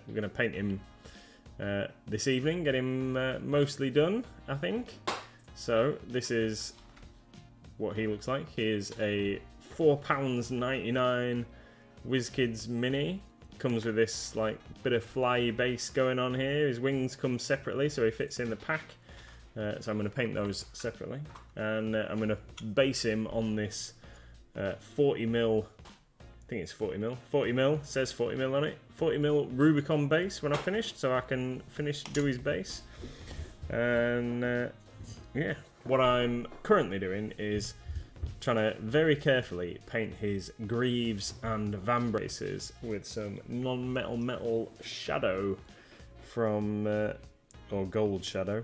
We're going to paint him this evening, get him mostly done, I think. So this is what he looks like. He is a £4.99 WizKids Mini. Comes with this like bit of fly base going on here. His wings come separately, so he fits in the pack. So I'm going to paint those separately, and I'm going to base him on this 40mm. I think it's 40mm. Says 40mm on it. 40mm Rubicon base when I finished, so I can do his base. And yeah, what I'm currently doing is trying to very carefully paint his greaves and van braces with some non-metal shadow from, or gold shadow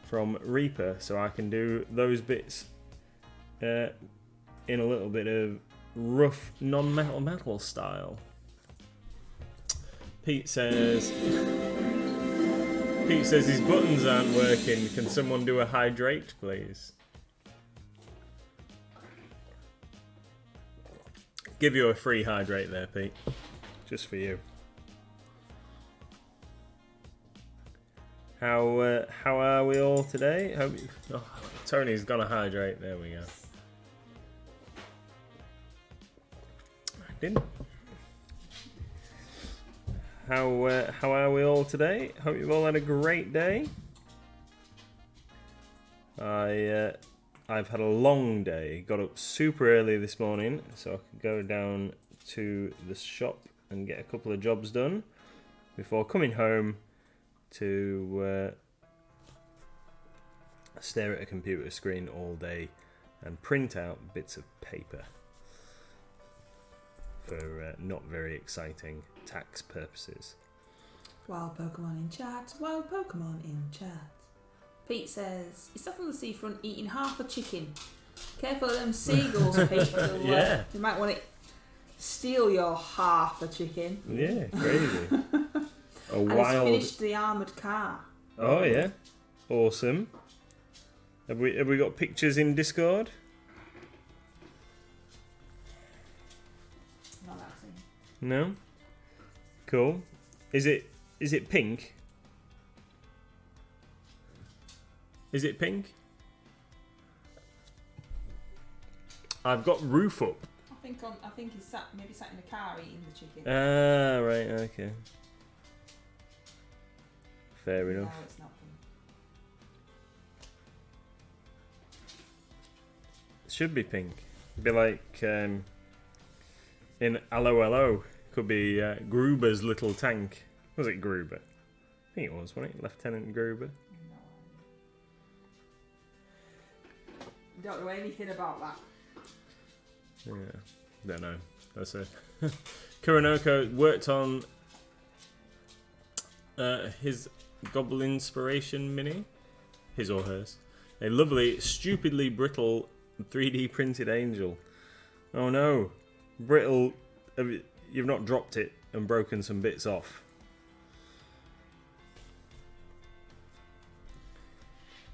from Reaper, so I can do those bits in a little bit of rough non-metal style. Pete says his buttons aren't working. Can someone do a hydrate, please? Give you a free hydrate there, Pete. Just for you. How are we all today? Tony's gonna hydrate. There we go. I didn't. How are we all today? Hope you've all had a great day. I've had a long day. Got up super early this morning so I could go down to the shop and get a couple of jobs done before coming home to stare at a computer screen all day and print out bits of paper for not very exciting tax purposes. Wild Pokemon in chat. Wild Pokemon in chat. Pete says, he's sat on the seafront eating half a chicken. Careful of them seagulls, Pete. Yeah. You might want to steal your half a chicken. Yeah, crazy. And he's finished the armoured car. Oh yeah, awesome. Have we got pictures in Discord? Not that thing. No. Cool. Is it pink? Is it pink? I've got roof up. I think he's maybe sat in the car eating the chicken. Ah, right, okay. Fair enough. No, it's not pink. It should be pink. It'd be like in Allo Allo. Could be Gruber's little tank. Was it Gruber? I think it was, wasn't it? Lieutenant Gruber. Don't know anything about that. Yeah, don't know. That's it. Kuronoko worked on his Goblin Inspiration Mini. His or hers. A lovely, stupidly brittle 3D printed angel. Oh no. Brittle. You've not dropped it and broken some bits off.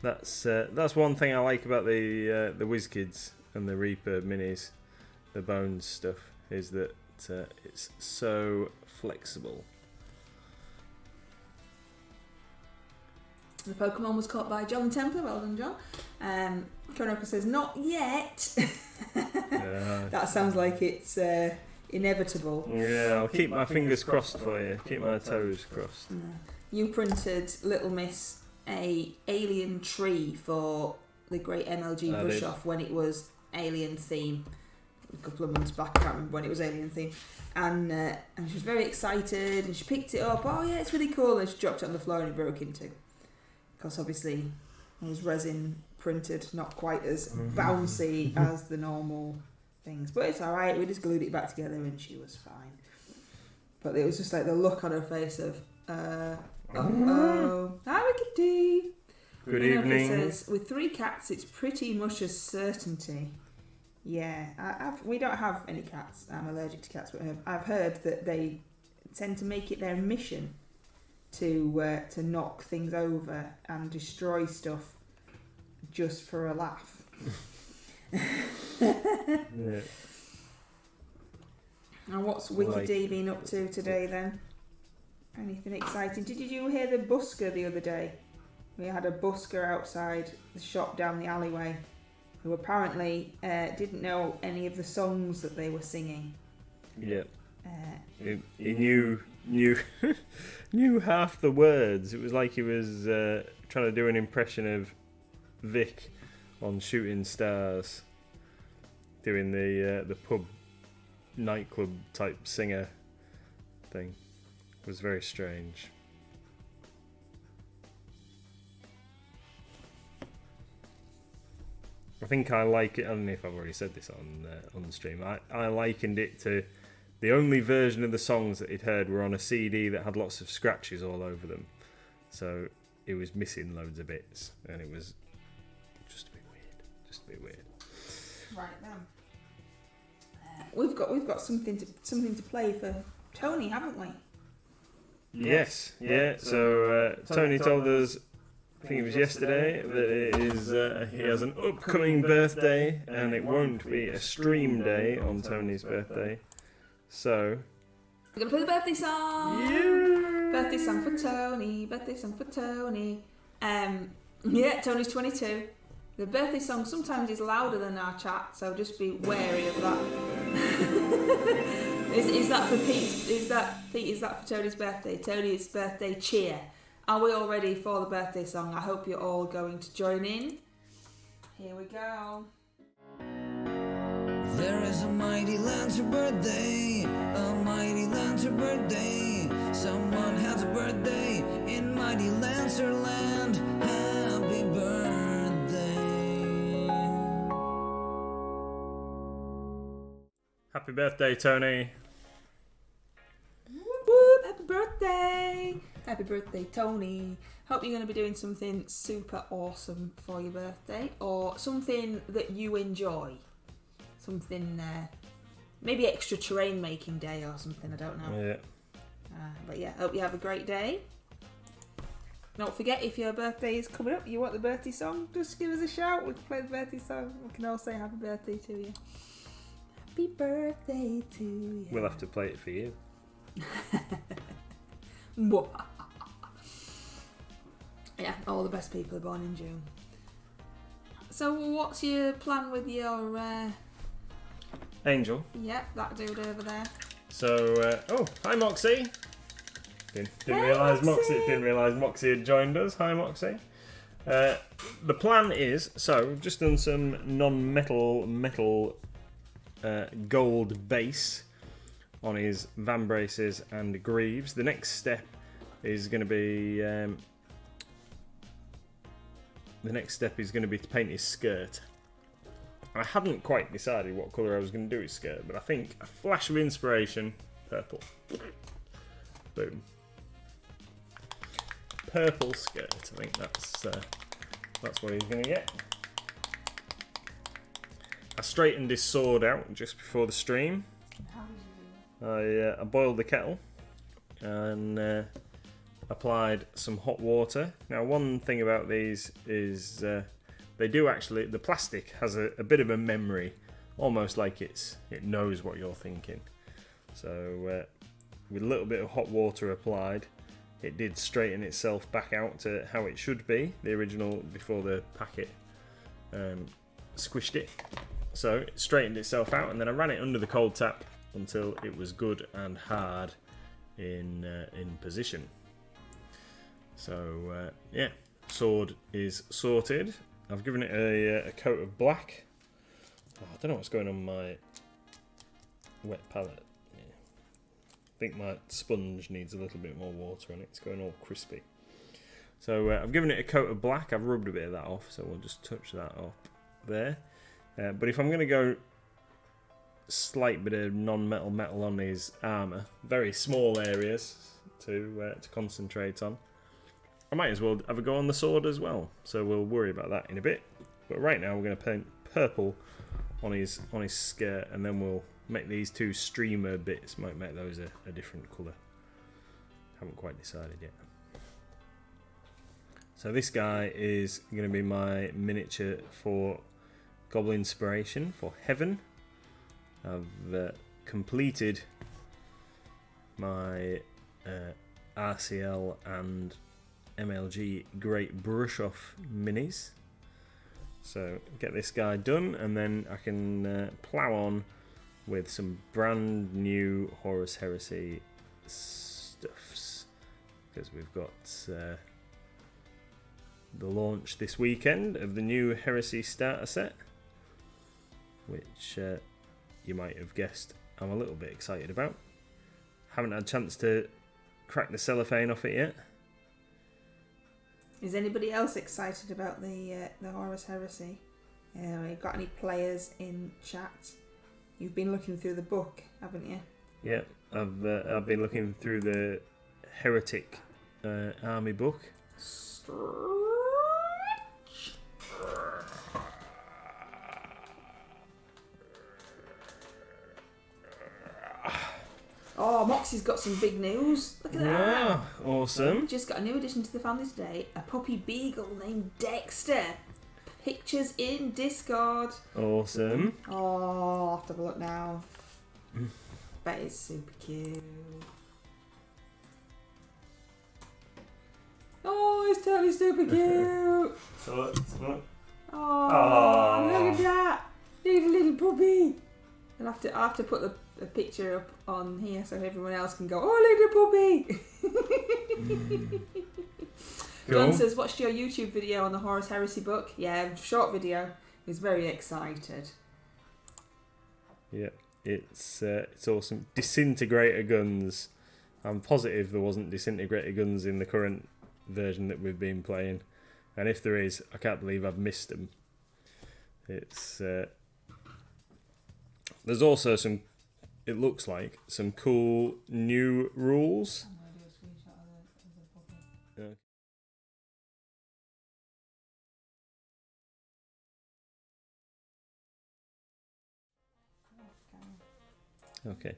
That's one thing I like about the WizKids and the Reaper minis, the Bones stuff, is that it's so flexible. The Pokemon was caught by John Templar. Well done, John. Kuronoko says, not yet. That sounds like it's inevitable. Yeah, I'll keep my fingers crossed for you. Keep my toes crossed. You printed Little Miss a alien tree for the Great MLG Brush Off when it was alien theme. A couple of months back, I can't remember when it was alien theme. And she was very excited and she picked it up. Oh yeah, it's really cool. And she dropped it on the floor and it broke in two. Because obviously it was resin printed, not quite as bouncy as the normal things. But it's alright, we just glued it back together and she was fine. But it was just like the look on her face of, uh-oh. Hi, Kitty. Good evening. Says, with 3 cats, it's pretty much a certainty. Yeah, we don't have any cats. I'm allergic to cats, but I've heard that they tend to make it their mission to knock things over and destroy stuff just for a laugh. Yeah. And what's Wiki D been up to today then? Anything exciting? Did you hear the busker the other day? We had a busker outside the shop down the alleyway who apparently didn't know any of the songs that they were singing. Yeah. He knew knew half the words. It was like he was trying to do an impression of Vic on Shooting Stars, doing the pub nightclub type singer thing. It was very strange. I think I like it. I don't know if I've already said this on the stream. I likened it to the only version of the songs that he'd heard were on a CD that had lots of scratches all over them. So it was missing loads of bits, and it was just a bit weird. Right then, we've got something to play for Tony, haven't we? Yes, yeah. So Tony told us, I think it was yesterday, that it is he has an upcoming birthday, and it won't be a stream day on Tony's birthday. So we're gonna play the birthday song. Yeah. Birthday song for Tony. Birthday song for Tony. Yeah, Tony's 22. The birthday song sometimes is louder than our chat, so just be wary of that. Is that for Pete? Is that for Tony's birthday? Tony's birthday cheer. Are we all ready for the birthday song? I hope you're all going to join in. Here we go. There is a mighty Lancer birthday, a mighty Lancer birthday. Someone has a birthday in mighty Lancer land. Happy birthday. Happy birthday, Tony. Whoop whoop, happy birthday. Happy birthday, Tony. Hope you're going to be doing something super awesome for your birthday, or something that you enjoy. Something, maybe extra terrain making day or something, I don't know. Yeah. But yeah, hope you have a great day. Don't forget, if your birthday is coming up, you want the birthday song, just give us a shout. We can play the birthday song. We can all say happy birthday to you. Happy birthday to you. We'll have to play it for you. Yeah, all the best people are born in June. So what's your plan with your... Angel. Yep, that dude over there. So, hi Moxie. Didn't realise Moxie had joined us. Hi Moxie. The plan is, so we've just done some metal gold base on his van braces and greaves. The next step is going to be to paint his skirt. I hadn't quite decided what colour I was going to do his skirt, but I think a flash of inspiration, purple. Boom. Purple skirt. I think that's what he's going to get. I straightened his sword out just before the stream. How did you do that? I boiled the kettle and applied some hot water. Now, one thing about these is they do actually, the plastic has a bit of a memory, almost like it knows what you're thinking. So with a little bit of hot water applied, it did straighten itself back out to how it should be, the original, before the packet squished it. So it straightened itself out, and then I ran it under the cold tap until it was good and hard in position. So yeah, sword is sorted. I've given it a coat of black. Oh, I don't know what's going on my wet palette. Yeah. I think my sponge needs a little bit more water on it. It's going all crispy. So I've given it a coat of black. I've rubbed a bit of that off, so we'll just touch that up there. But if I'm going to go slight bit of non-metal metal on his armour, very small areas to concentrate on, I might as well have a go on the sword as well, so we'll worry about that in a bit. But right now we're going to paint purple on his skirt, and then we'll make these two streamer bits, might make those a different colour. Haven't quite decided yet. So this guy is going to be my miniature for Goblin Inspiration for Heaven. I've completed my RCL and MLG Great Brush Off minis. So get this guy done, and then I can plow on with some brand new Horus Heresy stuffs, because we've got the launch this weekend of the new Heresy starter set, which you might have guessed I'm a little bit excited about. Haven't had a chance to crack the cellophane off it yet. Is anybody else excited about the Horus Heresy? You got any players in chat? You've been looking through the book, haven't you? Yeah, I've been looking through the Heretic army book. Oh, Moxie's got some big news. Look at that. Yeah, awesome. Just got a new addition to the family today. A puppy beagle named Dexter. Pictures in Discord. Awesome. Oh, I'll have to have a look now. Bet it's super cute. Oh, it's totally super cute. So look. Oh, look at that. Look at the little puppy. I'll have to put the picture up on here so everyone else can go, oh, look at the puppy. Cool. John says, watched your YouTube video on the Horus Heresy book. Yeah, short video. He's very excited. Yeah, it's awesome. Disintegrator guns. I'm positive there wasn't disintegrator guns in the current version that we've been playing, and if there is, I can't believe I've missed them. It's there's also some, it looks like, some cool new rules. Okay.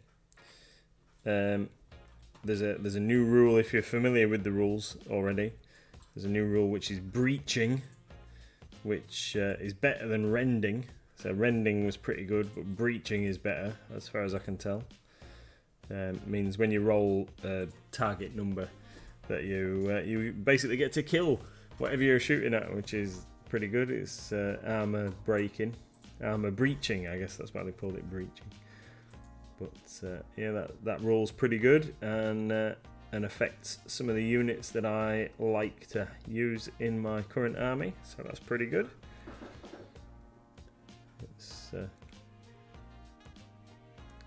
There's a new rule, if you're familiar with the rules already. There's a new rule which is breaching, which is better than rending. So rending was pretty good, but breaching is better, as far as I can tell. Means when you roll a target number, that you basically get to kill whatever you're shooting at, which is pretty good. It's armor breaching, I guess that's why they called it breaching. But yeah, that rule's pretty good, and affects some of the units that I like to use in my current army, so that's pretty good.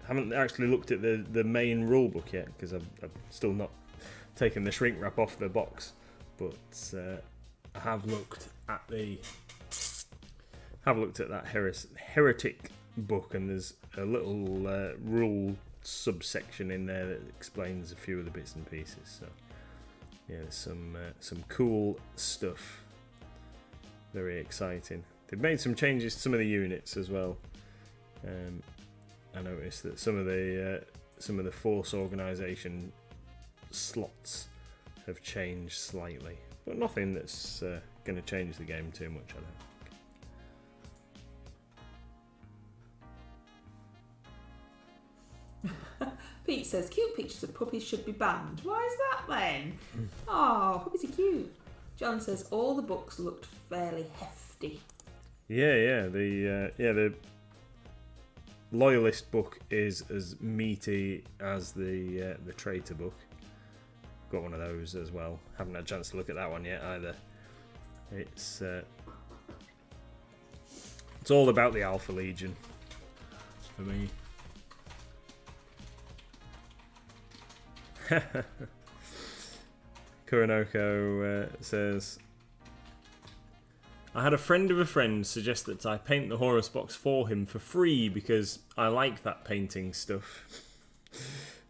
Haven't actually looked at the main rule book yet, because I've still not taken the shrink wrap off the box, but I have looked at that heretic book, and there's a little rule subsection in there that explains a few of the bits and pieces. So yeah, there's some cool stuff. Very exciting. They've made some changes to some of the units as well. I noticed that some of the force organisation slots have changed slightly, but nothing that's going to change the game too much, I don't think. Pete says, cute pictures of puppies should be banned. Why is that then? Oh, puppies are cute. John says, all the books looked fairly hefty. Yeah. The Loyalist book is as meaty as the Traitor book. Got one of those as well. Haven't had a chance to look at that one yet either. It's all about the Alpha Legion for me. Kuronoko says, I had a friend of a friend suggest that I paint the Horus box for him for free because I like that painting stuff.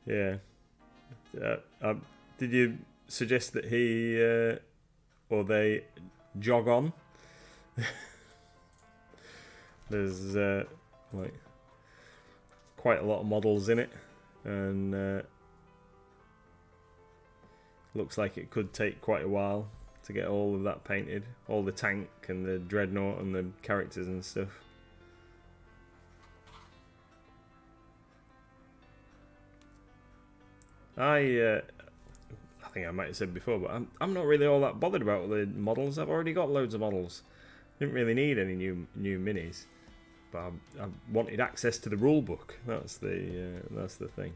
Yeah. Did you suggest that he or they jog on? There's like quite a lot of models in it, and looks like it could take quite a while to get all of that painted, all the tank and the dreadnought and the characters and stuff. I think I might have said before, but I'm not really all that bothered about the models. I've already got loads of models. Didn't really need any new minis, but I wanted access to the rule book. That's the thing.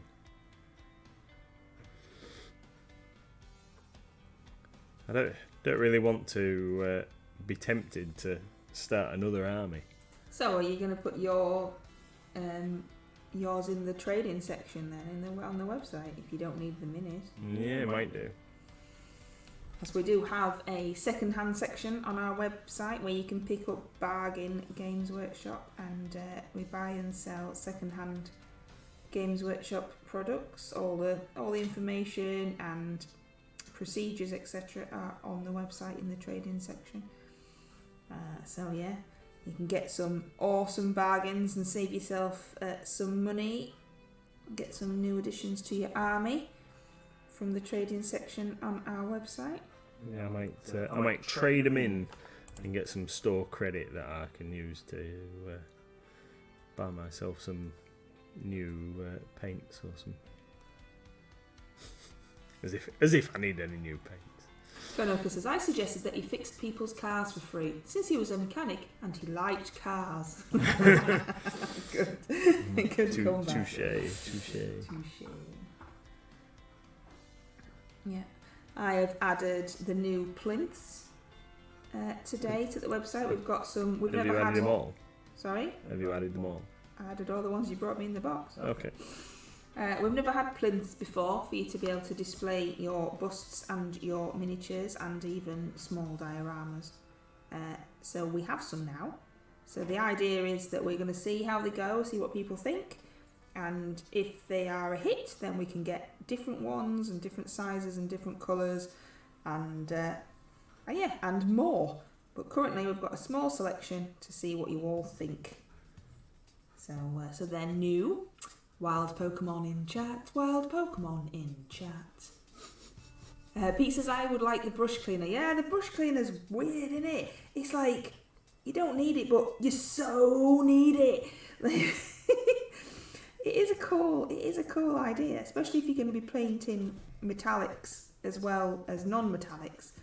I don't really want to be tempted to start another army. So are you going to put yours in the trading section then on the website if you don't need the minis? Yeah, might do. Because we do have a second-hand section on our website where you can pick up bargain Games Workshop, and we buy and sell second-hand Games Workshop products. All the information and procedures, etc., are on the website in the trading section. So yeah, you can get some awesome bargains and save yourself some money. Get some new additions to your army from the trading section on our website. Yeah, I might trade them in and get some store credit that I can use to buy myself some new paints or some. As if I need any new paints. Gonoka says, I suggested that he fixed people's cars for free since he was a mechanic and he liked cars. Good. Good comeback. Touche. Yeah. I have added the new plinths today to the website. We've got some. Have you added them all? Sorry? Have you added them all? I added all the ones you brought me in the box. Okay. We've never had plinths before for you to be able to display your busts and your miniatures and even small dioramas. So we have some now. So the idea is that we're going to see how they go, see what people think, and if they are a hit, then we can get different ones and different sizes and different colours and and more. But currently we've got a small selection to see what you all think. So they're new. Wild Pokemon in chat. Wild Pokemon in chat. Pete says, I would like the brush cleaner. Yeah, the brush cleaner's weird, isn't it? It's like, you don't need it, but you so need it. It is a cool idea, especially if you're going to be painting metallics as well as non-metallics.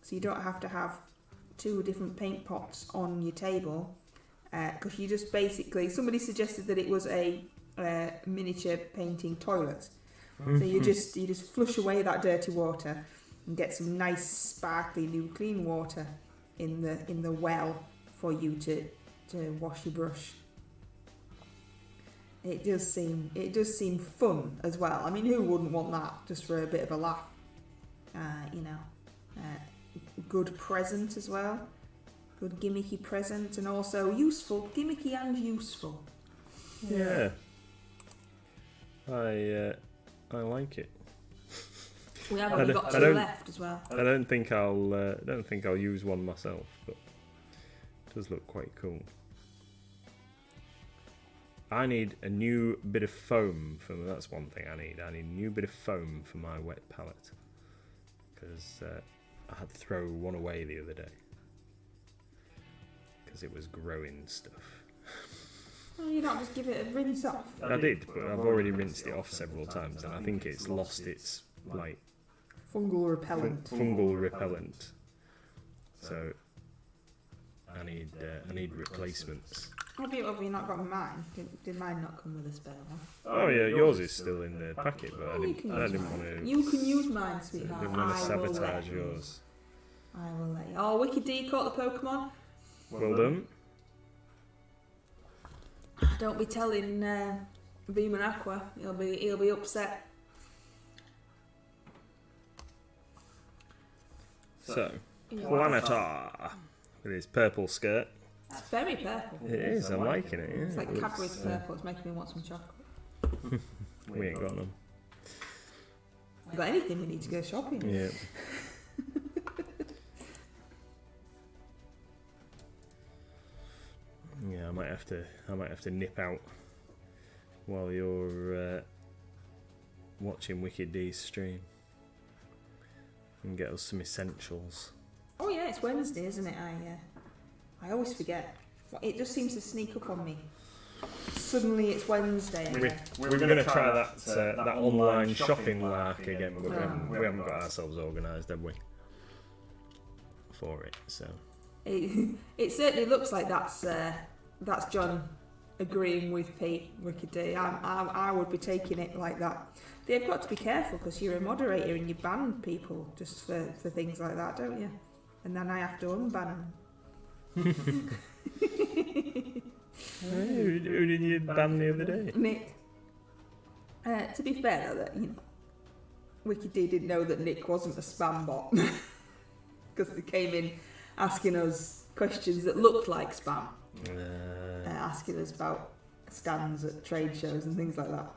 So you don't have to have two different paint pots on your table. Because you just basically, somebody suggested that it was a miniature painting toilet. So you just flush away that dirty water and get some nice sparkly new clean water in the well for you to wash your brush. It does seem fun as well. I mean, who wouldn't want that just for a bit of a laugh? Good present as well. Good gimmicky present, and also useful, gimmicky and useful. Yeah. I like it. We have only got two left as well. I don't think I'll use one myself, but it does look quite cool. I need a new bit of foam that's one thing I need. I need a new bit of foam for my wet palette because I had to throw one away the other day because it was growing stuff. Well, you don't just give it a rinse off. I did, but I've already rinsed it off several times, and I think it's lost its fungal repellent. So I need replacements. Have you not got mine? Did mine not come with a spare one? Oh yeah, yours is still in the packet, but I didn't want to. You can use mine, sweetheart. I didn't want to sabotage yours. I will let you. Oh, Wicked D caught the Pokemon. Well done. Don't be telling Beam and Aqua. He'll be upset. So, Planetar with his purple skirt. It's very purple. It is. I'm liking it. Yeah. It's like Cadbury's purple. It's making me want some chocolate. We ain't got none. You got anything? We need to go shopping. Yeah. Yeah, I might have to nip out while you're watching Wicked D's stream and get us some essentials. Oh yeah, it's Wednesday, isn't it? I always forget. It just seems to sneak up on me. Suddenly it's Wednesday again. We're going to try that online shopping lark again, but we haven't got ourselves organised, have we? For it, so. It certainly looks like that's John agreeing with Pete, Wicked D. I would be taking it like that. They've got to be careful because you're a moderator and you ban people just for things like that, don't you? And then I have to unban them. Who did you ban the other day? Nick. To be fair, though, that Wicked D didn't know that Nick wasn't a spam bot because they came in asking us questions that looked like spam, asking us about stands at trade shows and things like that.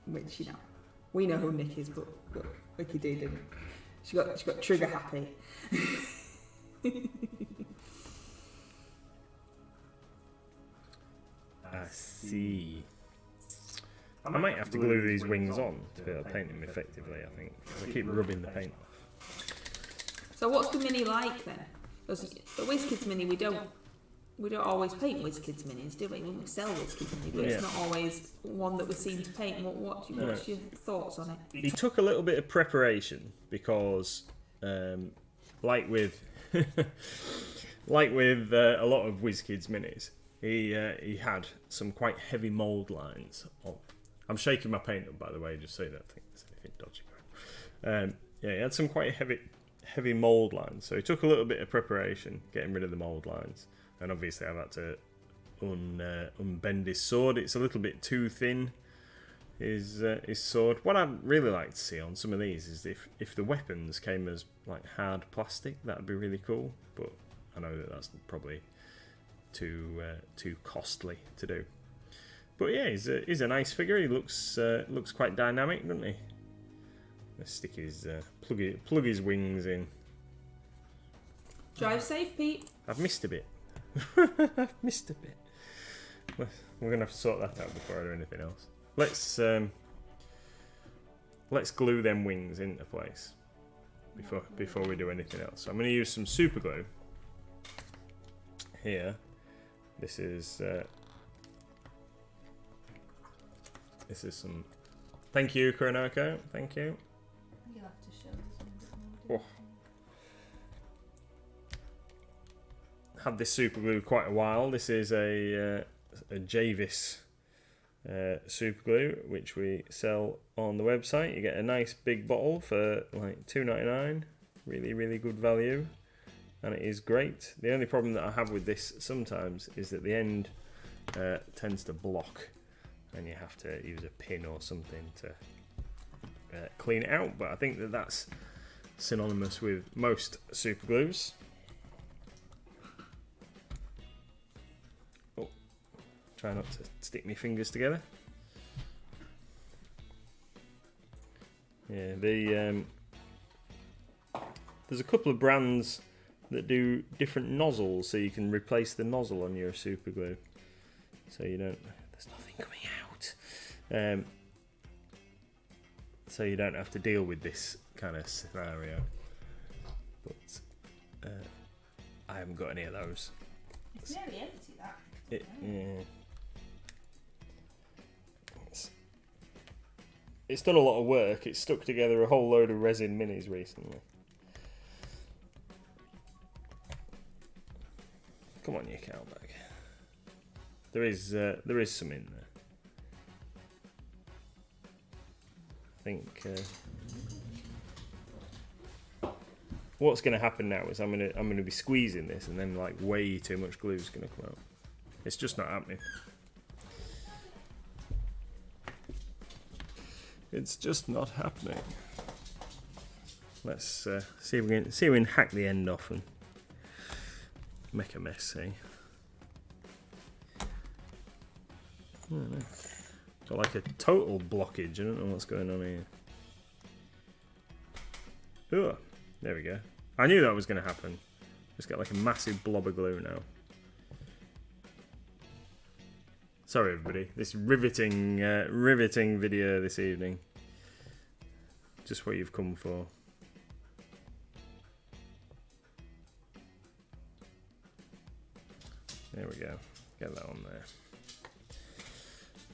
Which we know who Nick is, but Wicked D didn't. She got trigger happy. I see. I might have to glue these wings on to be able to paint them effectively, I think. Because I keep rubbing the paint off. So what's the mini like then? Because the WizKids mini, we don't always paint WizKids minis, do we? We sell WizKids mini, but it's not always one that we seem to paint. What's your thoughts on it? He took a little bit of preparation because, like with a lot of WizKids minis, he had some quite heavy mould lines. I'm shaking my paint up, by the way, just so you don't think there's anything dodgy. He had some quite heavy mould lines, so it took a little bit of preparation getting rid of the mould lines, and obviously I've had to unbend his sword. It's a little bit too thin, his sword. What I'd really like to see on some of these is if the weapons came as like hard plastic, that would be really cool, but I know that's probably too costly to do. But yeah, he's a nice figure. He looks quite dynamic, doesn't he? Let's stick his plug his wings in. Drive safe, Pete. I've missed a bit. We're gonna have to sort that out before I do anything else. Let's glue them wings into place before we do anything else. So I'm gonna use some super glue here. This is some. Thank you, Koronako. Thank you. You'll have to show us a bit more. Had this super glue quite a while. This is a Javis super glue, which we sell on the website. You get a nice big bottle for like $2.99. Really, really good value, and it is great. The only problem that I have with this sometimes is that the end tends to block, and you have to use a pin or something to clean it out. But I think that's synonymous with most super glues. Oh, try not to stick my fingers together. Yeah, there's a couple of brands that do different nozzles, so you can replace the nozzle on your super glue, so you don't. There's nothing coming out. So you don't have to deal with this kind of scenario. But I haven't got any of those. It's very empty, that. Yeah. It's done a lot of work. It's stuck together a whole load of resin minis recently. Come on, you cowbag. There is some in there. I think what's going to happen now is I'm going to be squeezing this, and then like way too much glue is going to come out. It's just not happening. It's just not happening. Let's see if we can hack the end off and make a mess. See. Got like a total blockage. I don't know what's going on here. Oh, there we go. I knew that was going to happen. Just got like a massive blob of glue now. Sorry, everybody. This riveting video this evening. Just what you've come for. There we go. Get that on there.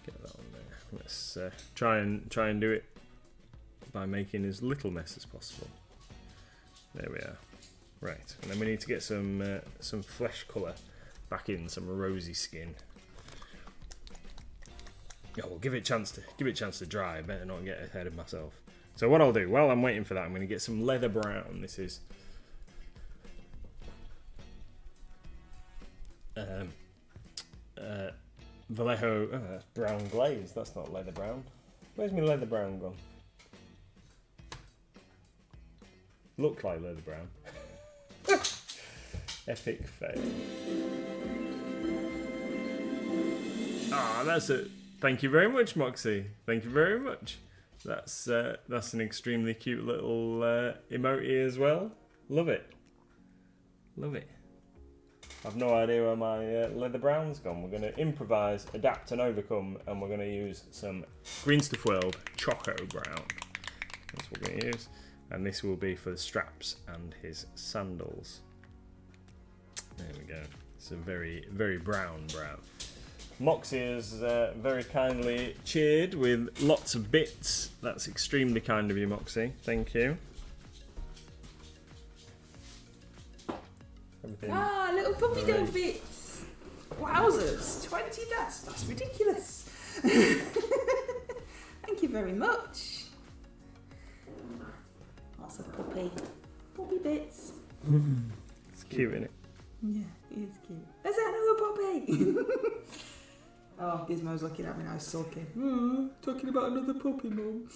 Get that on there. Let's try and do it by making as little mess as possible. There we are. Right, and then we need to get some flesh colour back in, some rosy skin. Oh, we'll give it a chance to dry. I better not get ahead of myself. So what I'll do, while I'm waiting for that, I'm going to get some leather brown. This is Vallejo. Oh, that's brown glaze. That's not leather brown. Where's my leather brown gone? Looked like leather brown. Epic fail. Ah, that's it. Thank you very much, Moxie. Thank you very much. That's an extremely cute little emoji as well. Love it. Love it. I've no idea where my leather brown's gone. We're going to improvise, adapt and overcome, and we're going to use some Green Stuff World Choco Brown. That's what we're going to use. And this will be for the straps and his sandals. There we go. It's a very, very brown. Moxie has very kindly cheered with lots of bits. That's extremely kind of you, Moxie. Thank you. Everything little puppy dog bits. Wowzers, 20 dust. That's ridiculous. Thank you very much. Lots of puppy bits. It's cute, isn't it? Yeah, it is cute. Is that another puppy? Oh, Gizmo's looking at me now, sulking. Talking about another puppy, Mum.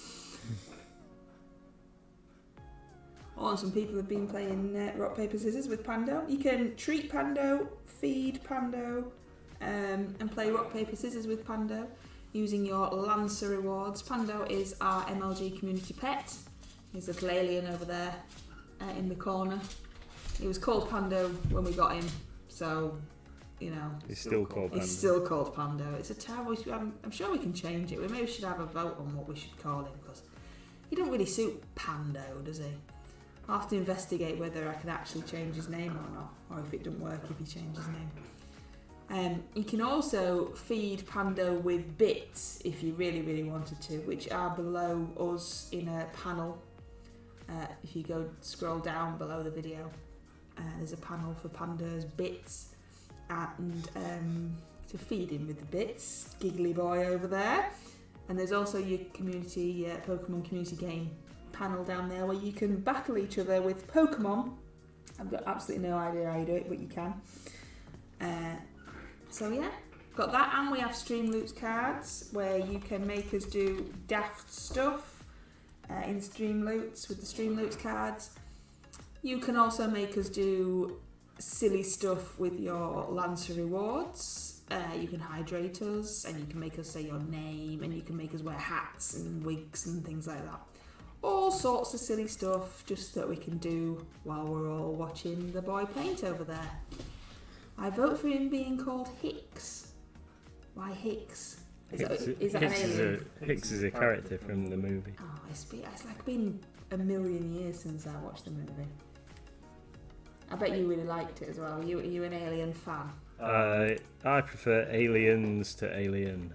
Oh, some people have been playing rock, paper, scissors with Pando. You can treat Pando, feed Pando, and play rock, paper, scissors with Pando using your Lancer rewards. Pando is our MLG community pet. He's a little alien over there in the corner. He was called Pando when we got him, so, you know. He's still called Pando. He's still called Pando. It's a terrible... I'm sure we can change it. We maybe should have a vote on what we should call him, because he don't really suit Pando, does he? I'll have to investigate whether I can actually change his name or not, or if it doesn't work if he changes his name. You can also feed Pando with bits if you really, really wanted to, which are below us in a panel. If you scroll down below the video, there's a panel for Pando's bits, and to feed him with the bits, giggly boy over there. And there's also your community, Pokemon community game panel down there where you can battle each other with Pokemon. I've got absolutely no idea how you do it, but you can. So yeah, got that, and we have Streamloots cards where you can make us do daft stuff in Streamloots with the Streamloots cards. You can also make us do silly stuff with your Lancer rewards. You can hydrate us, and you can make us say your name, and you can make us wear hats and wigs and things like that. All sorts of silly stuff just that we can do while we're all watching the boy paint over there. I vote for him being called Hicks. Why Hicks? Is that an alien? Hicks is a character from the movie. Oh, it's like been a million years since I watched the movie. I bet you really liked it as well. Are you an Alien fan? I prefer Aliens to Alien.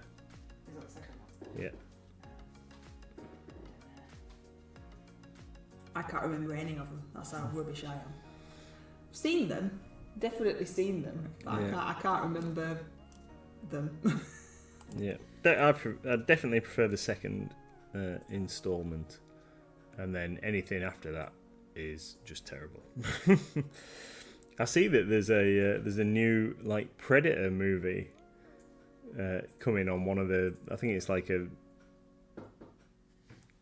Is that the second one? Yeah. I can't remember any of them. That's how rubbish I am. Seen them, definitely seen them. But Yeah. I can't remember them. Yeah. I definitely prefer the second installment, and then anything after that is just terrible. I see that there's a new like Predator movie coming on one of the, I think it's like a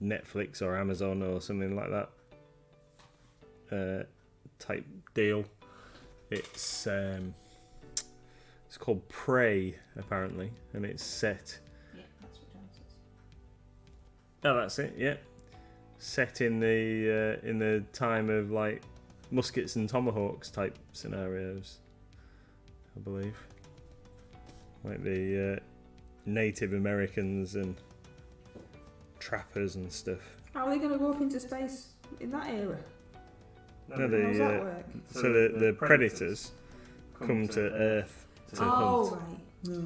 Netflix or Amazon or something like that type deal. It's called Prey apparently, and it's set. Yeah, that's what John says. Oh, that's it. Yeah, set in the time of like muskets and tomahawks type scenarios, I believe. Like the Native Americans and trappers and stuff. How are they going to go up into space in that era? No, How does that work? so the predators come to Earth to hunt. Right.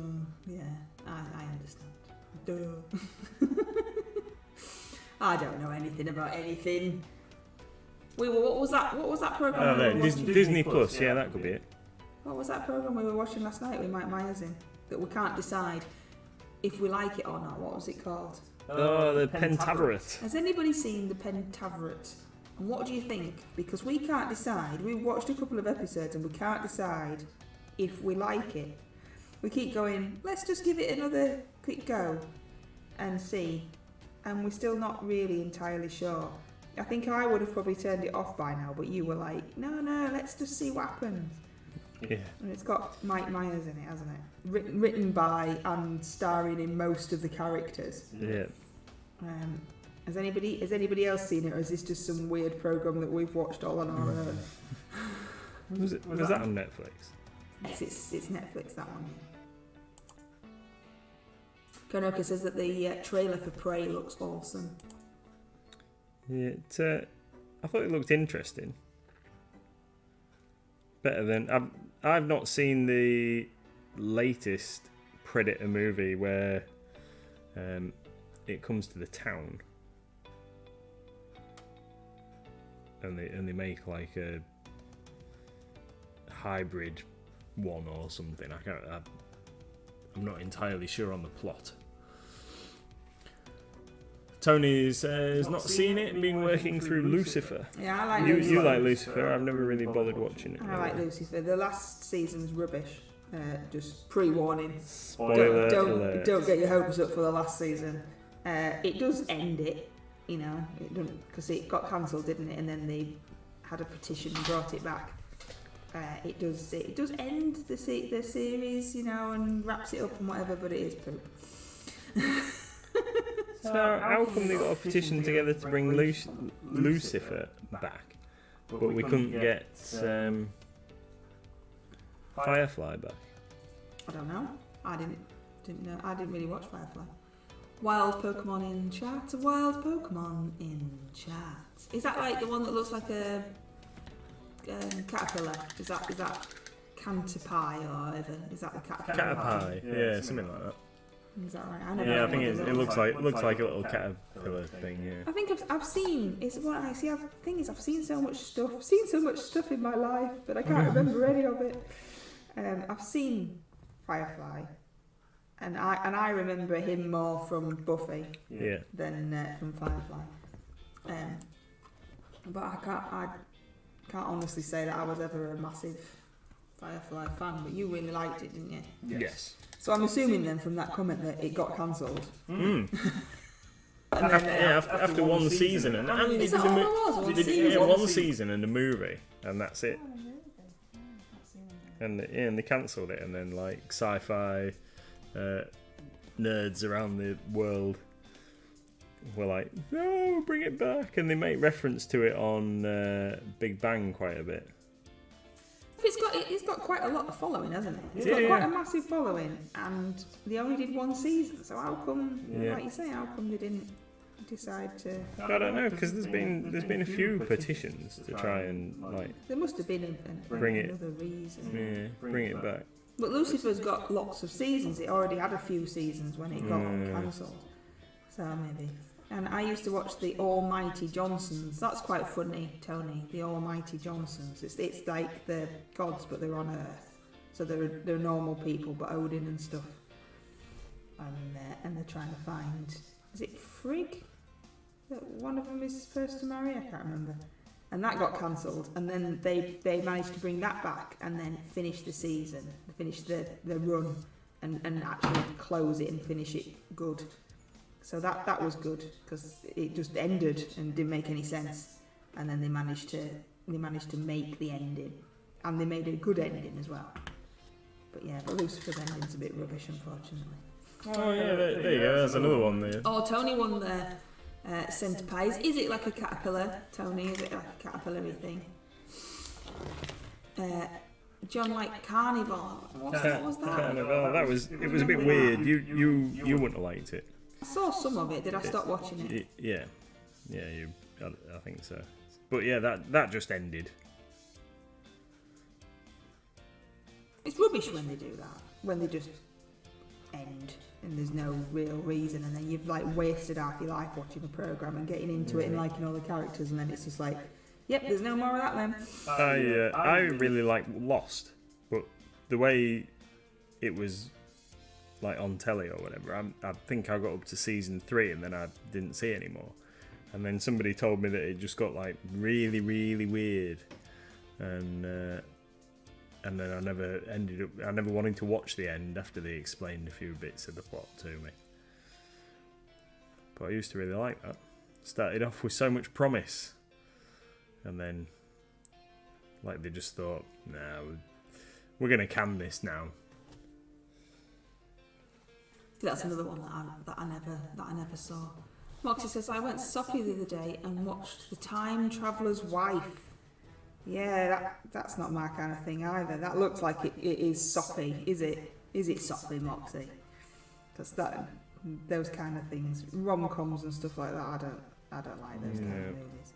Yeah, I understand. I don't know anything about anything. What was that program? Oh, no, Disney Plus. Yeah, that could be it. What was that program we were watching last night with Mike Myers in? That we can't decide if we like it or not. What was it called? Oh, the Pentaverate. Has anybody seen the Pentaverate? And what do you think? Because we can't decide. We watched a couple of episodes and we can't decide if we like it. We keep going, let's just give it another quick go and see. And we're still not really entirely sure. I think I would have probably turned it off by now, but you were like, no, let's just see what happens. Yeah. And it's got Mike Myers in it, hasn't it? Written by and starring in most of the characters. Yeah. Has anybody else seen it, or is this just some weird program that we've watched all on our own? Was that on Netflix? Yes, it's Netflix, that one. Konoka says that the trailer for Prey looks awesome. Yeah, I thought it looked interesting. Better than I've not seen the latest Predator movie where it comes to the town and they make like a hybrid one or something. I'm not entirely sure on the plot. Tony's has not seen it and been working through Lucifer. Yeah, I like you. Lucifer. You like Lucifer? I've never really bothered watching it. I like Lucifer. The last season's rubbish. Just pre-warning. Spoiler alert. Don't get your hopes up for the last season. It does end it, you know, it doesn't, because it got cancelled, didn't it? And then they had a petition and brought it back. It does end the series, you know, and wraps it up and whatever, but it is poop. So how come they got a petition together to bring Lucifer back, but we couldn't get Firefly back? I don't know. I didn't know. I didn't really watch Firefly. Wild Pokemon in chat. Wild Pokemon in chat. Is that like the one that looks like a caterpillar? Is that Canterpie or whatever? Is that the caterpillar? Caterpie, yeah, something like that. Is that right? I think it looks like a little caterpillar thing. Yeah. I think I've seen. It's what I see. I've seen so much stuff. I've seen so much stuff in my life, but I can't remember any of it. I've seen Firefly, and I remember him more from Buffy than from Firefly. But I can't honestly say that I was ever a massive Firefly fan. But you really liked it, didn't you? Yes. So I'm assuming then from that comment that it got cancelled. After one season, and is that all it was? One season and a movie, and that's it. And they cancelled it, and then like sci-fi nerds around the world were like, "No, bring it back!" And they make reference to it on Big Bang quite a bit. It's got quite a lot of following, hasn't it? It's got quite a massive following, and they only did one season. So how come, like you say, how come they didn't decide to? I don't know, because there's been a few petitions to try and like. There must have been another reason. Yeah, bring it back. But Lucifer's got lots of seasons. It already had a few seasons when it got cancelled. So maybe. And I used to watch the Almighty Johnsons. That's quite funny, Tony. The Almighty Johnsons. It's like the gods, but they're on Earth. So they're normal people, but Odin and stuff. And they're trying to find. Is it Frigg? That one of them is first to marry. I can't remember. And that got cancelled. And then they managed to bring that back and then finish the season, finish the run, and actually close it and finish it good. So that was good because it just ended and didn't make any sense, and then they managed to make the ending, and they made a good ending as well. But Lucifer's ending's a bit rubbish, unfortunately. Oh yeah, there you go. There's another one there. Oh, Tony won the Centipede. Is it like a caterpillar, Tony? Is it like a caterpillar-y thing? John like Carnival. What was that? Carnival. It was a bit weird. You wouldn't have liked it. I saw some of it. Did I stop watching it? Yeah. I think so. But yeah, that just ended. It's rubbish when they do that. When they just end. and there's no real reason, and then you've like wasted half your life watching a programme and getting into it and liking all the characters, and then it's just like, yep, there's no more of that then. I really like Lost, but the way it was like on telly or whatever, I think I got up to season 3 and then I didn't see it anymore. And then somebody told me that it just got like really, really weird, and then I never wanted to watch the end after they explained a few bits of the plot to me. But I used to really like that. Started off with so much promise, and then like they just thought, nah, we're gonna can this now. That's another one that I never saw. Moxie says, I went soppy the other day and watched The Time Traveller's Wife. Yeah, that's not my kind of thing either. That looks like it is soppy. Is it? Is it soppy, Moxie? Because those kind of things, rom-coms and stuff like that, I don't like those kind of movies.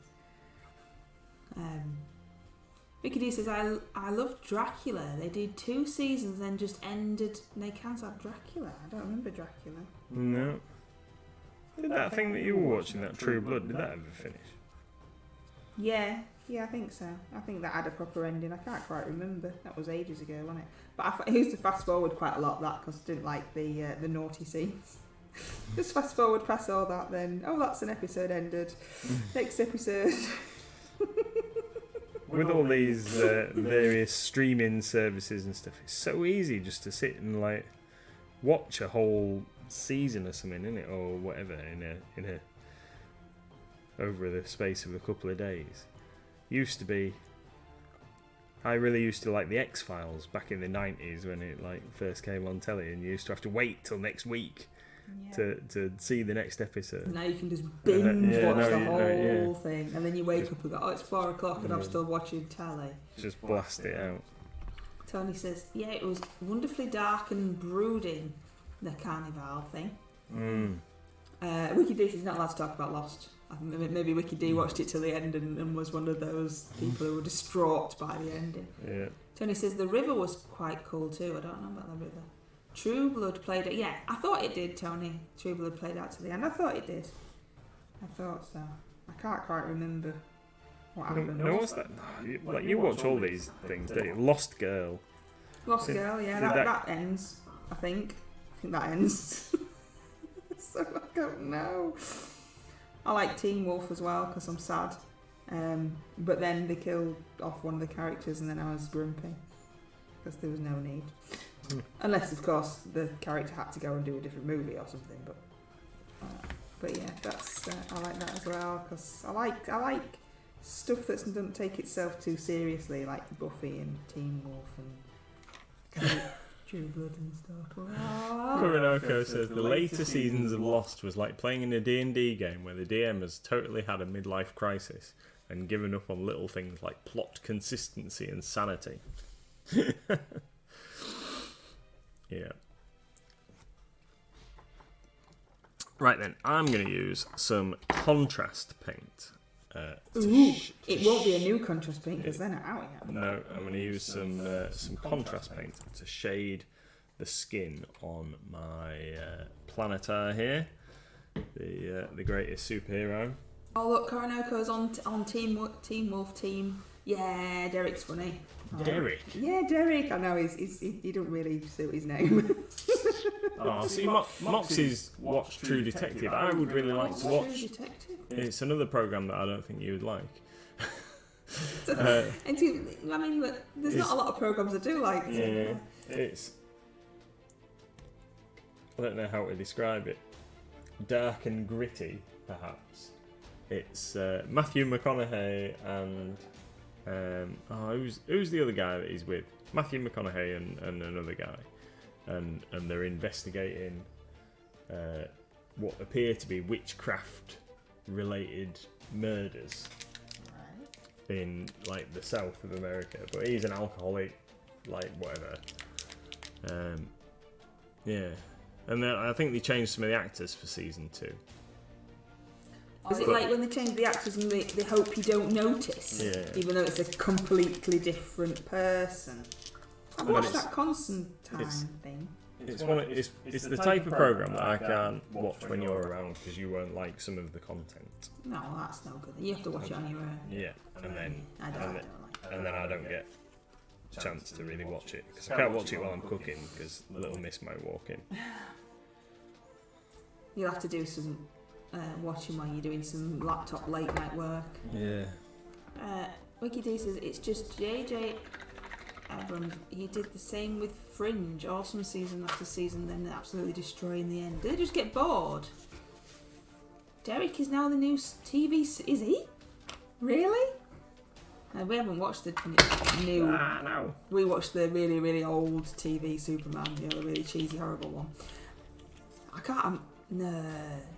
Vicky D says, I love Dracula. They did 2 seasons, then just ended. They cancelled Dracula. I don't remember Dracula. No. Did that thing that you were watching, that True Blood, did that ever finish? Yeah, I think so. I think that had a proper ending. I can't quite remember. That was ages ago, wasn't it? But I used to fast forward quite a lot that because I didn't like the naughty scenes. Just fast forward past all that, then that's an episode ended. Next episode. With all these various streaming services and stuff, it's so easy just to sit and like watch a whole season or something, in it, or whatever, in a over the space of a couple of days. I really used to like the X-Files back in the 90s when it like first came on telly, and you used to have to wait till next week to see the next episode. Now you can just binge watch the whole thing, and then you wake up and go, it's 4 o'clock and I'm still watching telly. Just blast it out. Tony says, yeah, it was wonderfully dark and brooding, the Carnival thing. Wiki D, she's not allowed to talk about Lost. Maybe Wiki D watched it till the end and was one of those people who were distraught by the ending. Yeah. Tony says the river was quite cool too. I don't know about the river. True Blood played it. Yeah, I thought it did, Tony. True Blood played out to the end. I thought it did. I thought so. I can't quite remember what happened. No, what's that? Like, you watch all these things, don't you? Lost Girl. Lost Girl, yeah. That ends, I think. I think that ends. So I don't know. I like Teen Wolf as well because I'm sad. But then they killed off one of the characters and then I was grumpy because there was no need. Unless, of course, the character had to go and do a different movie or something. But yeah, that's I like that as well because I like stuff that doesn't take itself too seriously, like Buffy and Teen Wolf and True Blood and stuff. Kuronoko says the later seasons of Lost was like playing in a D&D game where the DM has totally had a midlife crisis and given up on little things like plot consistency and sanity. Yeah. Right then, I'm going to use some contrast paint. It won't be a new contrast paint because they're not out yet. No, I'm going to use some contrast paint to shade the skin on my Planetar here, the greatest superhero. Oh look, Koronoko's on Team Wolf team. Yeah, Derek's funny. Derek? Yeah, Derek. I know he don't really suit his name. Oh, see, Moxie's watched True Detective. I would really like to watch. True Detective? It's another programme that I don't think you would like. I mean, there's not a lot of programmes I do like. Yeah, I don't know how to describe it. Dark and gritty, perhaps. It's Matthew McConaughey and who's the other guy that he's with? Matthew McConaughey and another guy, and they're investigating what appear to be witchcraft-related murders in like the south of America. But he's an alcoholic, like whatever. Yeah, and I think they changed some of the actors for season 2. Is it like when they change the actors and they hope you don't notice? Yeah. Even though it's a completely different person. I've watched that Constantine thing. It's the type of program that I can't watch when you're around because you won't like some of the content. No, that's no good. You have to watch it on your own. Yeah, and then I don't like I don't get a chance to really watch it because I can't watch it while I'm cooking because Little Miss might walk in. You'll have to do some watching while you're doing some laptop late night work. Yeah. Wiki D says it's just JJ Abrams. He did the same with Fringe. Awesome season after season, then absolutely destroy in the end. Did they just get bored? Derek is now the new TV. Is he? Really? We haven't watched the new. No. We watched the really, really old TV Superman, the really cheesy, horrible one. I can't. No,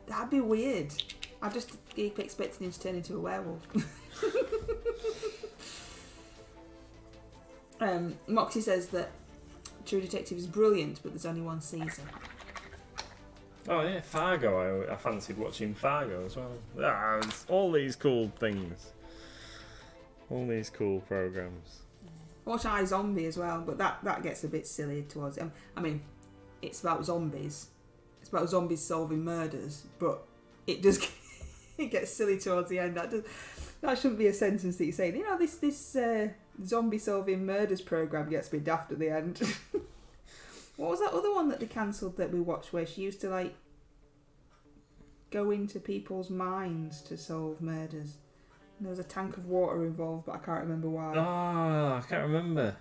that'd be weird. I just keep expecting him to turn into a werewolf. Moxie says that True Detective is brilliant, but there's only one season. Oh yeah, Fargo. I fancied watching Fargo as well. All these cool things. All these cool programs. I watch iZombie as well, but that gets a bit silly towards him. I mean, it's about zombies. It's about zombies solving murders, but it does it gets silly towards the end. That shouldn't be a sentence that you say. You know, this zombie solving murders program gets a bit daft at the end. What was that other one that they cancelled that we watched where she used to like go into people's minds to solve murders? And there was a tank of water involved, but I can't remember why. I can't remember.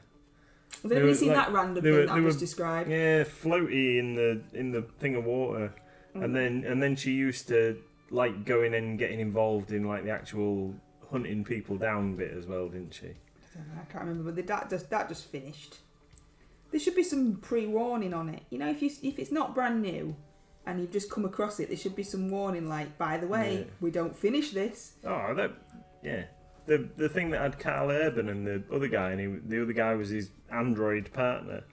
Has anybody seen that random thing that I just described? Yeah, floaty in the thing of water, and then she used to like going and getting involved in like the actual hunting people down bit as well, didn't she? I can't remember, but that just finished. There should be some pre-warning on it. You know, if it's not brand new and you've just come across it, there should be some warning like, by the way, we don't finish this. Oh, the thing that had Carl Urban and the other guy, and the other guy was his android partner,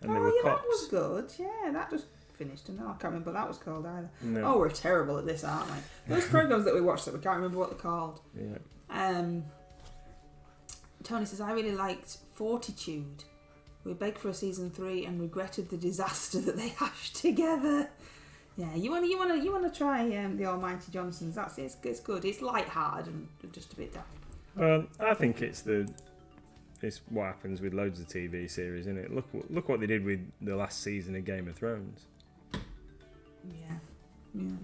and they were cops. That was good. Yeah, that just finished. And I can't remember what that was called either. No. Oh, we're terrible at this, aren't we? Those programs that we watched that we can't remember what they're called. Yeah. Tony says I really liked Fortitude. We begged for a season 3 and regretted the disaster that they hashed together. Yeah, you want to try the Almighty Johnsons. It's good. It's light-hearted and just a bit daft. I think it's what happens with loads of TV series, isn't it? Look what they did with the last season of Game of Thrones. Yeah.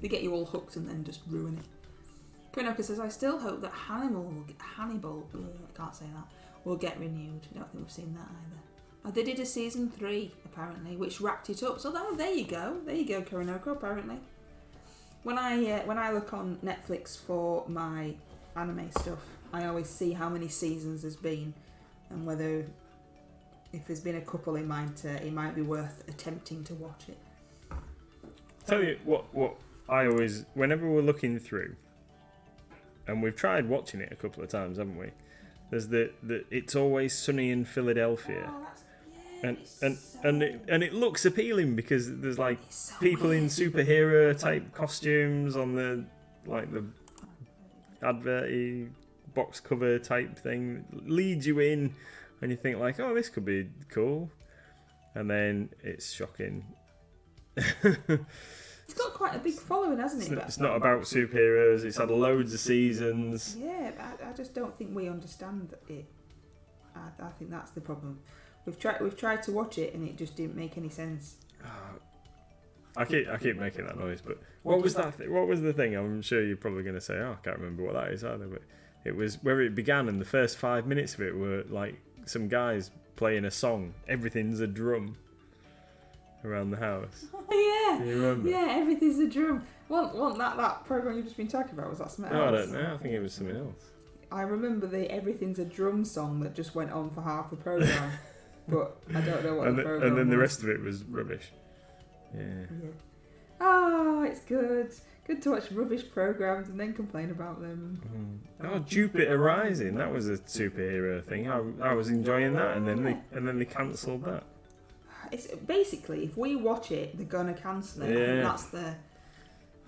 They get you all hooked and then just ruin it. Prinoka says, I still hope that Hannibal, I can't say that, will get renewed. I don't think we've seen that either. They did a season 3 apparently, which wrapped it up. So there you go, Prinoka. Apparently, when I look on Netflix for my anime stuff, I always see how many seasons there's been, and whether if there's been a couple in mind, it might be worth attempting to watch it. Tell you what I always, whenever we're looking through, and we've tried watching it a couple of times, haven't we? There's the It's Always Sunny in Philadelphia. And it looks appealing because there's like people in superhero type costumes on the advert box cover type thing, leads you in and you think like, oh, this could be cool, and then it's shocking. It's got quite a big following, hasn't it? It's not about superheroes. It's had loads of seasons. Yeah, but I just don't think we understand it. I think that's the problem. We've tried to watch it and it just didn't make any sense. I keep making that noise, but what was that? What was the thing? I'm sure you're probably going to say, oh, I can't remember what that is either. But it was where it began, and the first 5 minutes of it were like some guys playing a song. Everything's a drum around the house. Oh, yeah. Do you remember? Yeah, everything's a drum. Wasn't that program you've just been talking about? Was that something else? I don't know. I think it was something else. I remember the Everything's a Drum song that just went on for half the program, but I don't know what the program was. And then the rest of it was rubbish. Yeah. Oh, it's good. Good to watch rubbish programs and then complain about them. Oh, Jupiter Rising. That was a superhero thing. I was enjoying that, and then they cancelled that. It's basically, if we watch it, they're gonna cancel it. Yeah.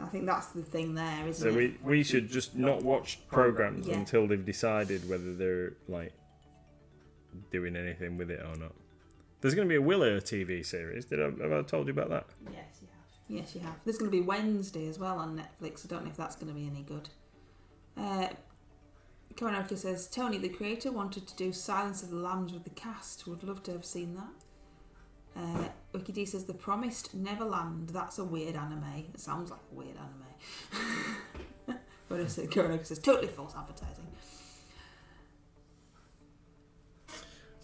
I think that's the thing there, isn't it? So we should just not watch programs until they've decided whether they're like doing anything with it or not. There's going to be a Willow TV series. Have I told you about that? Yes, you have. Yes, you have. There's going to be Wednesday as well on Netflix. I don't know if that's going to be any good. Coronarity says, Tony, the creator, wanted to do Silence of the Lambs with the cast. Would love to have seen that. Wiki D says, The Promised Neverland. That's a weird anime. It sounds like a weird anime. But Coronarity says, totally false advertising.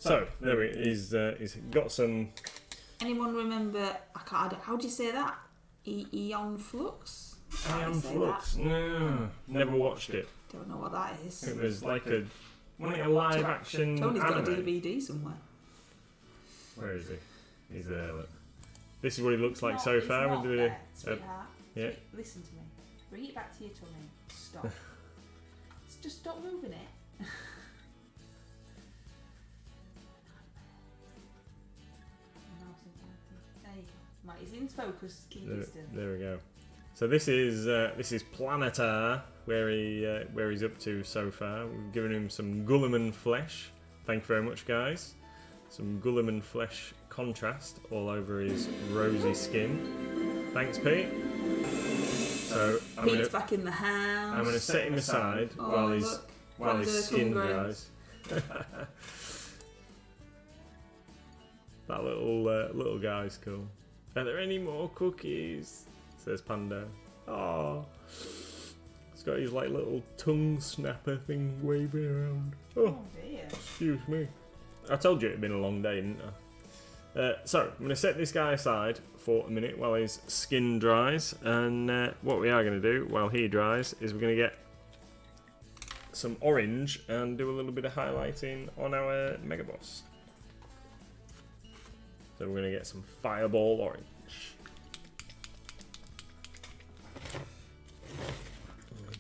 So, there he's got some... Anyone remember, how do you say that? Eon Flux? Eon Flux? No, never watched it. Don't know what that is. It was like a live action Tony's anime. got a DVD somewhere. Where is he? He's there, look. This is what he looks like so far. It's not With there, sweetheart. yeah. Listen to me. Bring it back to your tummy. Stop. Just stop moving it. There you go. Right, he's in focus. Keep it still. There we go. So this is Planetar, where he's up to so far. We've given him some Gulliman flesh. Thank you very much, guys. Some Gulliman flesh contrast all over his rosy skin. Thanks, Pete. So Pete's back in the house. I'm going to set him aside while his skin dries. That little guy's cool. Are there any more cookies? Says Panda. Oh, it's got his like little tongue snapper thing waving around. Oh dear. Excuse me. I told you it'd been a long day, didn't I? So I'm going to set this guy aside for a minute while his skin dries, and what we are going to do while he dries is we're going to get some orange and do a little bit of highlighting on our Mega Boss. So we're going to get some Fireball Orange.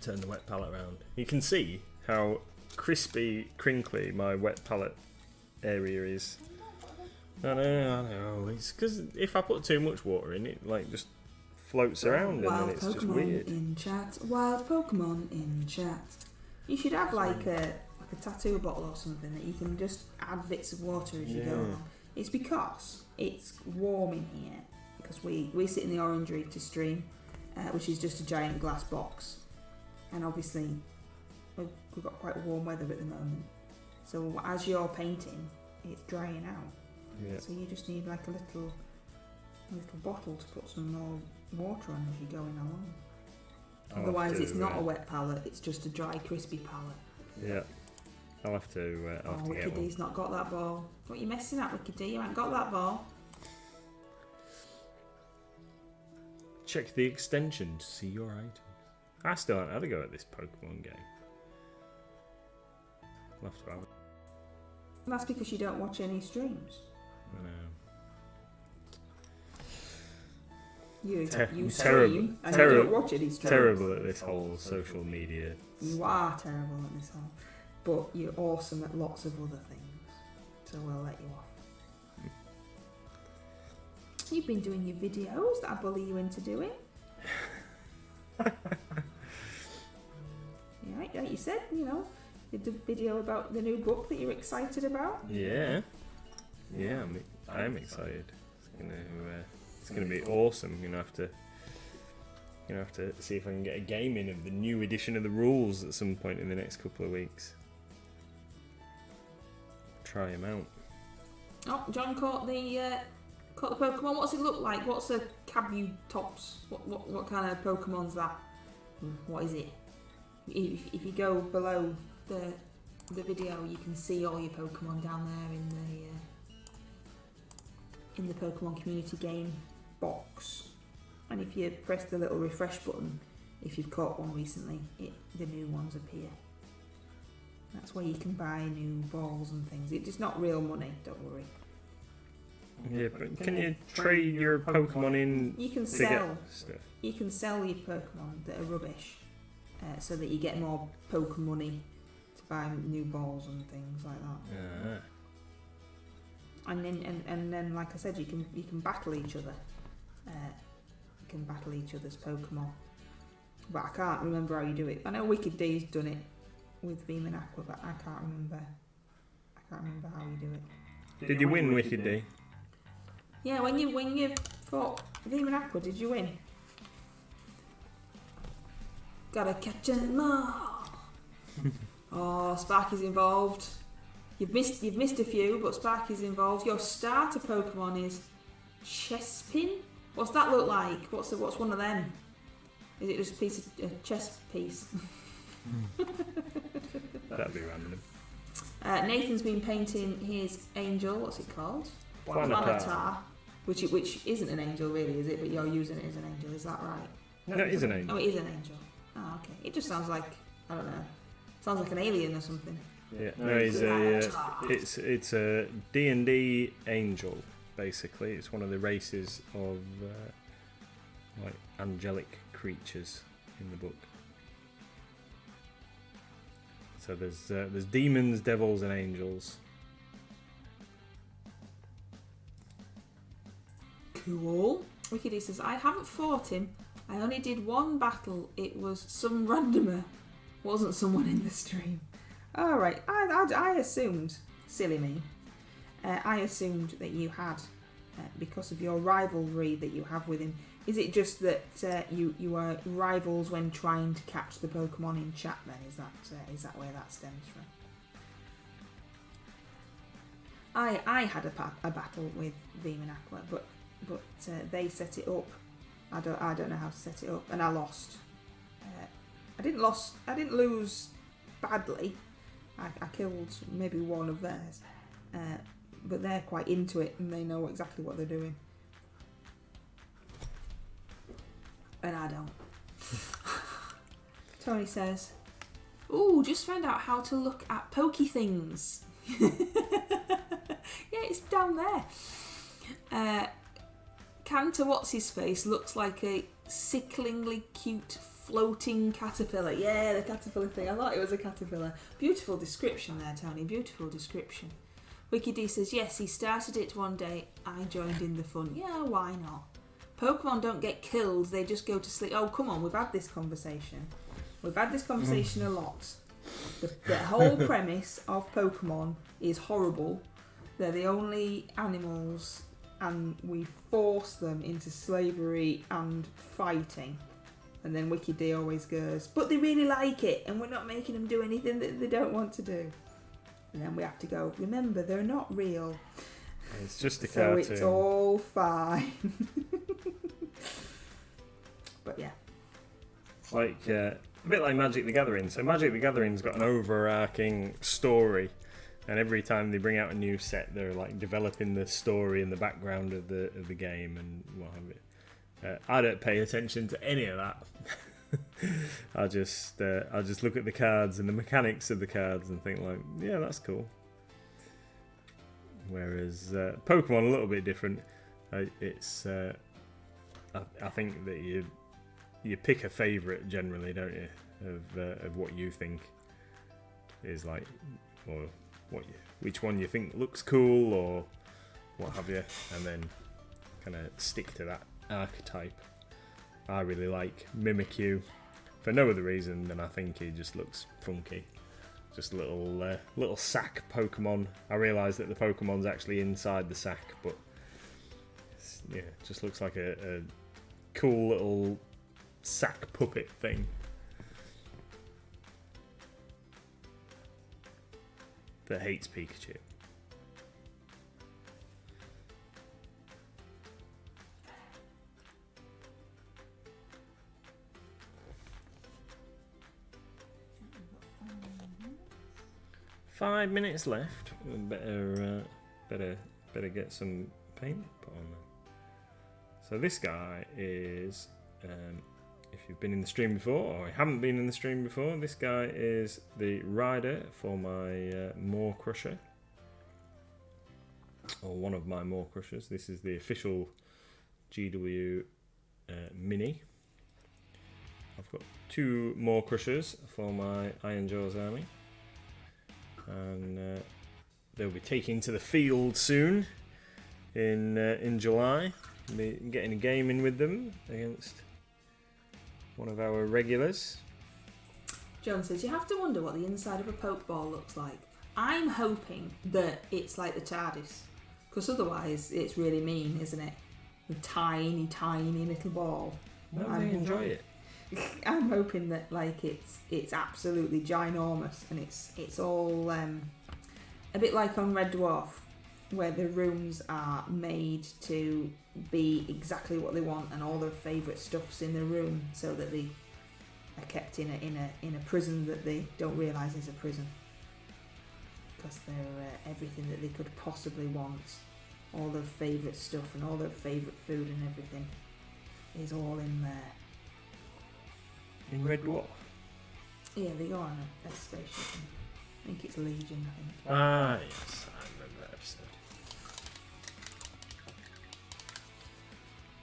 Turn the wet palette around. You can see how crispy, crinkly my wet palette area is. I know. It's because if I put too much water in, it like just floats around and then it's Pokemon just weird. In chat. Wild Pokemon in chat. You should have like a tattoo bottle or something that you can just add bits of water as you go along. It's because it's warm in here because we sit in the orangery to stream, which is just a giant glass box. And obviously, we've got quite warm weather at the moment. So as you're painting, it's drying out. Yeah. So you just need like a little bottle to put some more water on as you're going along. Otherwise, it's not a wet palette; it's just a dry, crispy palette. Yeah, I'll have to. I'll have to Wicked get one. D's not got that ball. What are you messing at, Wicked D? You haven't got that ball. Check the extension to see your items. I still haven't had a go at this Pokemon game. I'll have to have it. And that's because you don't watch any streams. I know. You terrible, stream and you don't watch any streams. Terrible at this whole social media. You are terrible at this whole, but you're awesome at lots of other things. So we'll let you off. You've been doing your videos that I bully you into doing. Yeah, like you said, did the video about the new book that you're excited about. Yeah, I am excited. It's gonna be awesome. You're gonna have to see if I can get a game in of the new edition of the rules at some point in the next couple of weeks. Try them out. Oh, John caught the Pokemon. What's it look like? What's a Kabutops? What kind of Pokemon's that? What is it? If you go below the video, you can see all your Pokemon down there in the Pokemon community game box. And if you press the little refresh button, if you've caught one recently, the new ones appear. That's where you can buy new balls and things. It's not real money, don't worry. Yeah, but can you trade your Pokemon in? You can to sell get stuff? You can sell your Pokemon that are rubbish, so that you get more Pokemon money to buy new balls and things like that. And then, like I said, you can battle each other. You can battle each other's Pokemon, but I can't remember how you do it. I know Wicked D's done it with Beam and Aqua, but I can't remember how you do it. Did you win, Wicked D? Yeah, when you fought Demon Aqua, did you win? Gotta catch 'em all. Oh, Sparky's involved. You've missed a few, but Sparky's involved. Your starter Pokemon is Chespin. What's that look like? What's one of them? Is it just a chess piece? That'd be random. Nathan's been painting his angel. What's it called? Planetar. Which isn't an angel really, is it? But you're using it as an angel. Is that right? No, it is an angel. Oh, it is an angel. Oh, okay. It just sounds like, I don't know. Sounds like an alien or something. Yeah, no, he's it's a D&D angel. Basically, it's one of the races of like angelic creatures in the book. So there's demons, devils, and angels. Cool. Wickedy says, I haven't fought him. I only did one battle. It was some randomer. Wasn't someone in the stream. Alright, I assumed, silly me, I assumed that you had, because of your rivalry that you have with him. Is it just that you are rivals when trying to catch the Pokemon in chat then? Is that where that stems from? I had a battle with Demon Aqua, but they set it up. I don't know how to set it up, and I lost. I didn't lose badly. I killed maybe one of theirs, but they're quite into it and they know exactly what they're doing, and I don't. Tony says, "Ooh, just found out how to look at pokey things." Yeah, it's down there. Cantor What's His Face looks like a sicklingly cute floating caterpillar. Yeah, the caterpillar thing. I thought it was a caterpillar. Beautiful description there, Tony. Beautiful description. Wiki D says, yes, he started it one day. I joined in the fun. Yeah, why not? Pokemon don't get killed. They just go to sleep. Oh, come on. We've had this conversation. We've had this conversation a lot. The whole premise of Pokemon is horrible. They're the only animals and we force them into slavery and fighting. And then Wiki D always goes, but they really like it and we're not making them do anything that they don't want to do. And then we have to go, remember, they're not real. It's just a cartoon. So it's all fine. But yeah. Like, a bit like Magic the Gathering. So Magic the Gathering's got an overarching story. And every time they bring out a new set, they're like developing the story in the background of the game and what have you. I don't pay attention to any of that. I just look at the cards and the mechanics of the cards and think like, yeah, that's cool. Whereas Pokemon a little bit different. It's I think that you pick a favourite generally, don't you, of what you think is like, or which one you think looks cool or what have you, and then kind of stick to that archetype. I really like Mimikyu for no other reason than I think he just looks funky. Just a little sack Pokemon. I realise that the Pokemon's actually inside the sack, but yeah, it just looks like a cool little sack puppet thing. That hates Pikachu. Five minutes left. Better get some paint put on there. So this guy is, if you've been in the stream before, or you haven't been in the stream before, this guy is the rider for my Maw Crusher, or one of my Maw Crushers. This is the official GW Mini. I've got two Maw Crushers for my Iron Jaws army, and they'll be taking to the field soon in July. Be getting a game in with them against one of our regulars. John says, you have to wonder what the inside of a Pokeball looks like. I'm hoping that it's like the TARDIS, Because otherwise, it's really mean, isn't it? The tiny, tiny little ball. No, I enjoy it. I'm hoping that like it's absolutely ginormous, and it's all a bit like on Red Dwarf, where the rooms are made to be exactly what they want, and all their favourite stuff's in the room, so that they are kept in a prison that they don't realise is a prison, because they're everything that they could possibly want. All their favourite stuff and all their favourite food and everything is all in there. In Red Dwarf? Yeah, they go on a spaceship. I think it's Legion, I think. Ah, yes, I remember that episode.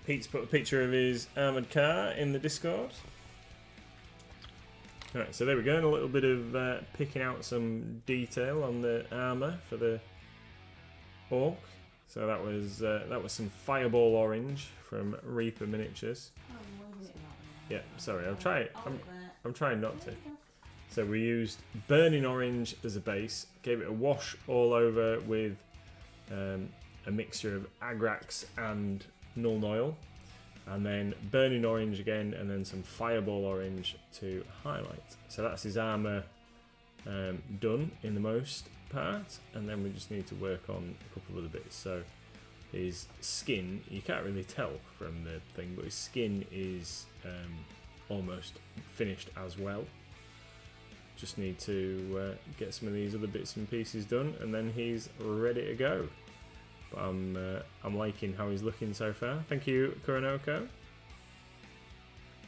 Pete's put a picture of his armoured car in the Discord. Alright, so there we go, and a little bit of picking out some detail on the armour for the orc. So that was some Fireball Orange from Reaper Miniatures. Yeah, sorry, I'm trying not to. So we used Burning Orange as a base, gave it a wash all over with a mixture of Agrax and Null Oil, and then Burning Orange again, and then some Fireball Orange to highlight. So that's his armour done in the most part, and then we just need to work on a couple of other bits. So his skin, you can't really tell from the thing, but his skin is almost finished as well. Just need to get some of these other bits and pieces done, and then he's ready to go. But I'm liking how he's looking so far. Thank you, Kuronoko.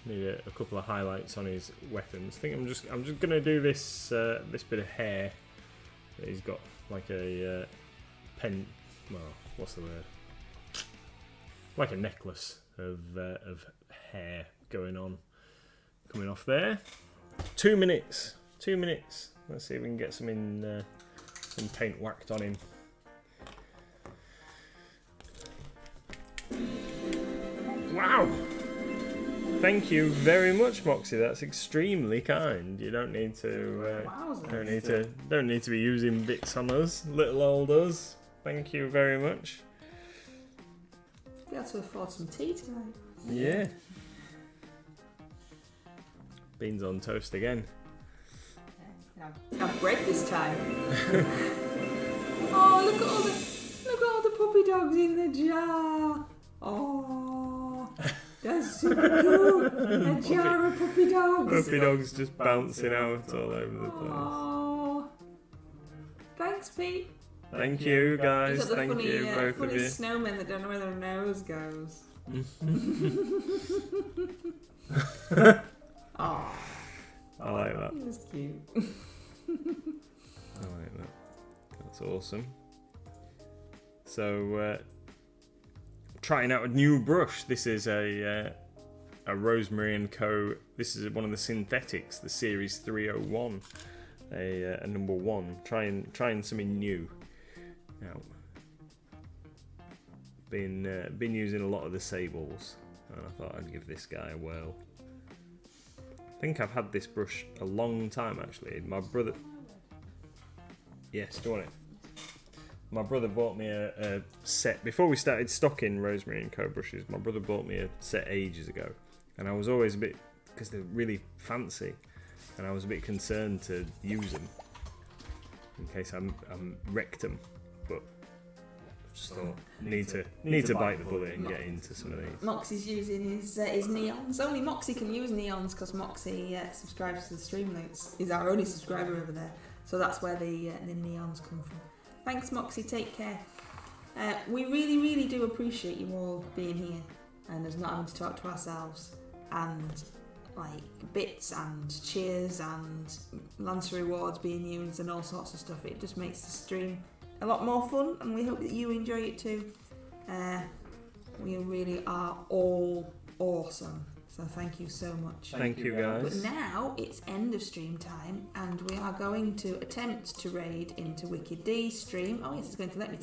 Need a couple of highlights on his weapons. I think I'm just gonna do this this bit of hair that he's got, like a pen. Well, what's the word? Like a necklace of hair going on, coming off there. 2 minutes. 2 minutes. Let's see if we can get some paint whacked on him. Wow! Thank you very much, Moxie. That's extremely kind. You don't need to don't need to be using bits on us, little old us. Thank you very much. Be able to afford some tea tonight. Yeah. Beans on toast again. Have bread this time. Oh, look at all the puppy dogs in the jar. Oh, that's super cool. A jar of puppy dogs. Puppy dogs just bouncing out all over the place. Oh, thanks, Pete. Thank you, guys. You've got the Thank funny, you, both funny of you. snowmen that don't know where their nose goes. Oh, I like that. that's cute. I like that. That's awesome. So, trying out a new brush. This is a Rosemary & Co. This is one of the synthetics, the Series 301, a number 1. Trying something new. Now, been using a lot of the Sables, and I thought I'd give this guy a whirl. I think I've had this brush a long time actually. My brother. Yes, do you want it? My brother bought me a set before we started stocking Rosemary & Co. brushes. My brother bought me a set ages ago, and I was always a bit, because they're really fancy, and I was a bit concerned to use them in case I'm wrecked them. But just thought need to bite the bullet and get into some of these. Moxie's using his neons. Only Moxie can use neons because Moxie subscribes to the Streamlinks. He's our only subscriber over there, so that's where the neons come from. Thanks, Moxie. Take care. We really, really do appreciate you all being here and us not having to talk to ourselves, and like bits and cheers and Lancer rewards being used and all sorts of stuff. It just makes the stream a lot more fun, and we hope that you enjoy it too. We really are all awesome, so thank you so much. Thank you, guys. But now it's end of stream time, and we are going to attempt to raid into Wicked D's stream. Oh yes, it's going to let me